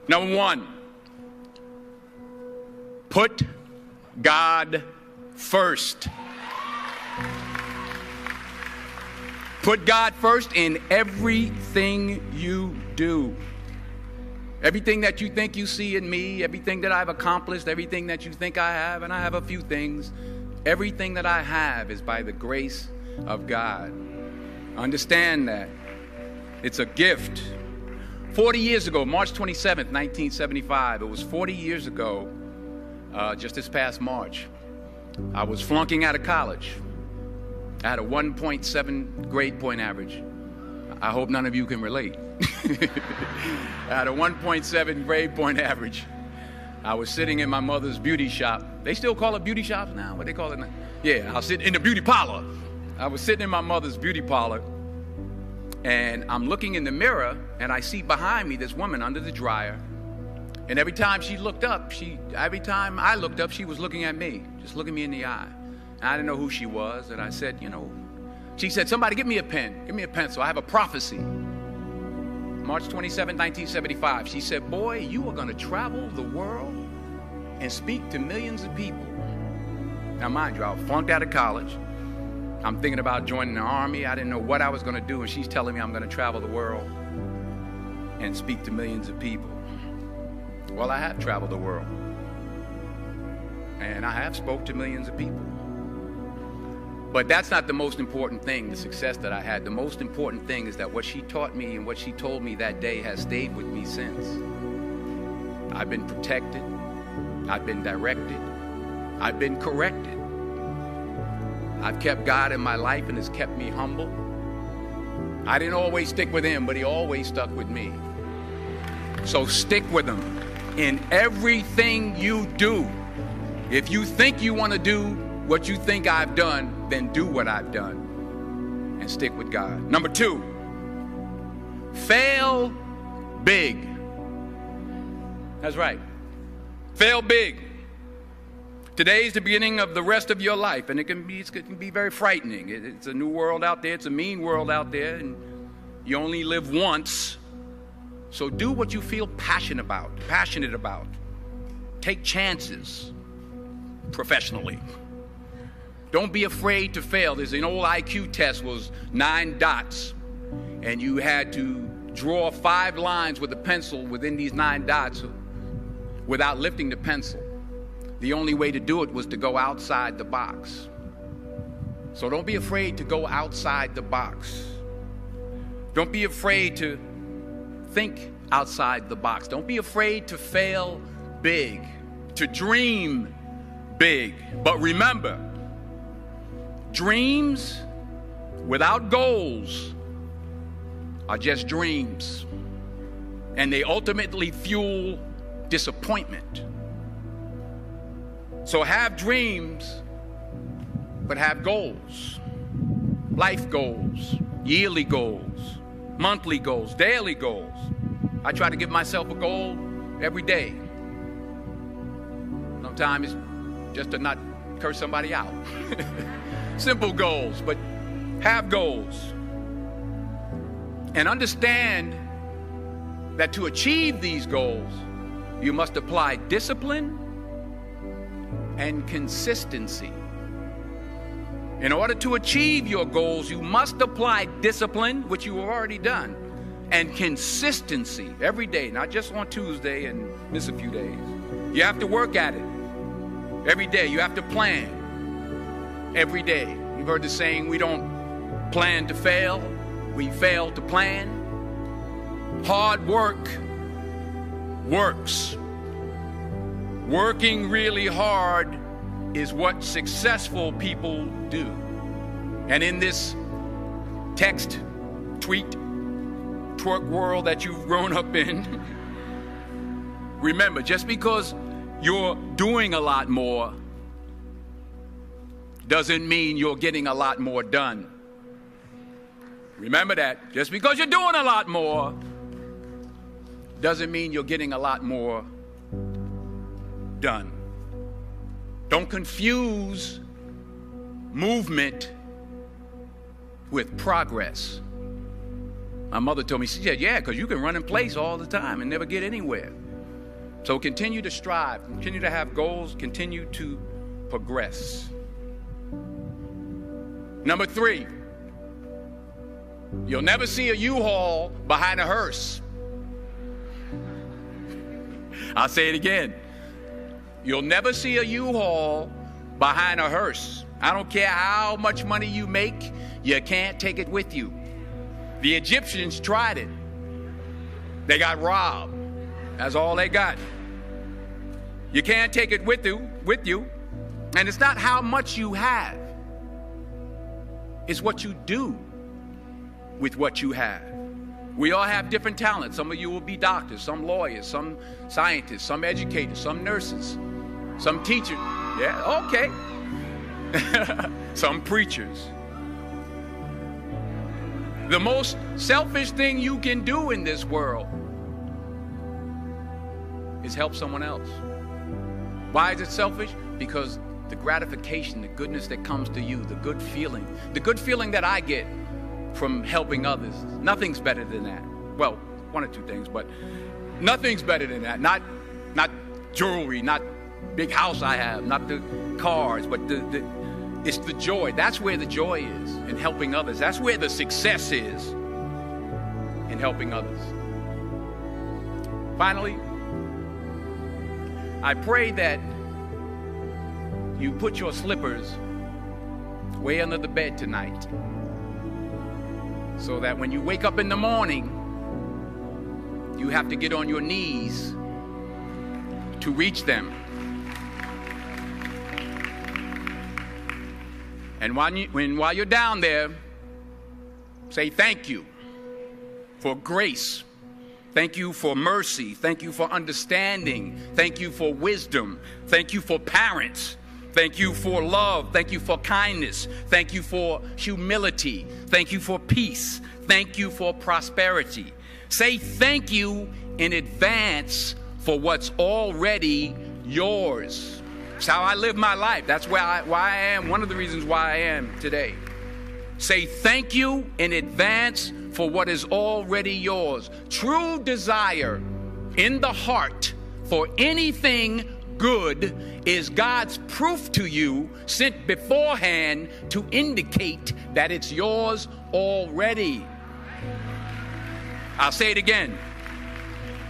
Number one, put God first. Put God first in everything you do. Everything that you think you see in me, everything that I've accomplished, everything that you think I have, and I have a few things, everything that I have is by the grace of God. Understand that. It's a gift. 40 years ago, March 27th, 1975, it was 40 years ago, just this past March, I was flunking out of college. I had a 1.7 grade point average. I hope none of you can relate. I had a 1.7 grade point average. I was sitting in my mother's beauty shop. They still call it beauty shops now? What they call it now? Yeah, I was sitting in the beauty parlor. I was sitting in my mother's beauty parlor, and I'm looking in the mirror, and I see behind me this woman under the dryer. And every time I looked up, she was looking at me, just looking me in the eye. And I didn't know who she was, and I said, she said, somebody give me a pen, give me a pencil. I have a prophecy. March 27, 1975, she said, boy, you are going to travel the world and speak to millions of people. Now, mind you, I flunked out of college. I'm thinking about joining the army. I didn't know what I was going to do, and she's telling me I'm going to travel the world and speak to millions of people. Well, I have traveled the world, and I have spoke to millions of people. But that's not the most important thing, the success that I had. The most important thing is that what she taught me and what she told me that day has stayed with me since. I've been protected. I've been directed. I've been corrected. I've kept God in my life, and it's kept me humble. I didn't always stick with him, but he always stuck with me. So stick with him in everything you do. If you think you want to do what you think I've done, then do what I've done and stick with God. Number two, fail big. That's right. Fail big. Today's the beginning of the rest of your life, and it can be very frightening. It's a new world out there. It's a mean world out there, and you only live once. So do what you feel passionate about. Take chances professionally. Don't be afraid to fail. There's an old IQ test, was 9 dots, and you had to draw 5 lines with a pencil within these 9 dots without lifting the pencil. The only way to do it was to go outside the box. So don't be afraid to go outside the box. Don't be afraid to think outside the box. Don't be afraid to fail big, to dream big. But remember, dreams without goals are just dreams, and they ultimately fuel disappointment. So have dreams, but have goals. Life goals, yearly goals, monthly goals, daily goals. I try to give myself a goal every day. Sometimes it's just to not curse somebody out. Simple goals, but have goals. And understand that to achieve these goals, you must apply discipline and consistency. In order to achieve your goals, you must apply discipline, which you have already done, and consistency every day, not just on Tuesday and miss a few days. You have to work at it every day. You have to plan every day. You've heard the saying, we don't plan to fail, we fail to plan. Hard work works. Working really hard is what successful people do. And in this text, tweet, twerk world that you've grown up in, remember, just because you're doing a lot more doesn't mean you're getting a lot more done. Remember that. Just because you're doing a lot more doesn't mean you're getting a lot more done. Don't confuse movement with progress. My mother told me, she said, yeah, because you can run in place all the time and never get anywhere. So continue to strive, continue to have goals, continue to progress. Number 3, you'll never see a U-Haul behind a hearse. I'll say it again. You'll never see a U-Haul behind a hearse. I don't care how much money you make, you can't take it with you. The Egyptians tried it. They got robbed. That's all they got. You can't take it with you. And it's not how much you have. It's what you do with what you have. We all have different talents. Some of you will be doctors, some lawyers, some scientists, some educators, some nurses, some teachers. Yeah, okay. Some preachers. The most selfish thing you can do in this world is help someone else. Why is it selfish? Because the gratification, the goodness that comes to you, the good feeling that I get from helping others, nothing's better than that. Well, one or two things, but nothing's better than that. Not jewelry, not big house I have, not the cars, but it's the joy. That's where the joy is, in helping others. That's where the success is, in helping others. Finally, I pray that you put your slippers way under the bed tonight, so that when you wake up in the morning, you have to get on your knees to reach them. And while you're down there, say thank you for grace. Thank you for mercy. Thank you for understanding. Thank you for wisdom. Thank you for parents. Thank you for love. Thank you for kindness. Thank you for humility. Thank you for peace. Thank you for prosperity. Say thank you in advance for what's already yours. It's how I live my life. That's why I am, one of the reasons why I am today. Say thank you in advance for what is already yours. True desire in the heart for anything good is God's proof to you, sent beforehand to indicate that it's yours already. I'll say it again.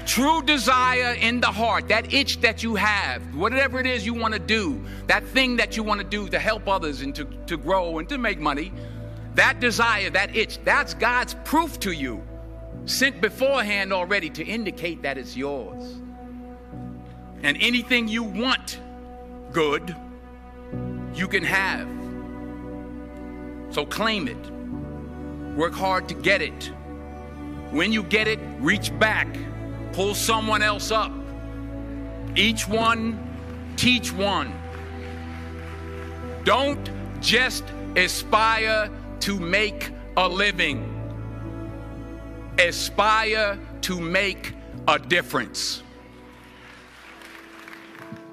True desire in the heart, that itch that you have, whatever it is you want to do, that thing that you want to do to help others and to grow and to make money, that desire, that itch, that's God's proof to you, sent beforehand already to indicate that it's yours. And anything you want good, you can have. So claim it. Work hard to get it. When you get it, reach back. Pull someone else up. Each one, teach one. Don't just aspire to make a living. Aspire to make a difference.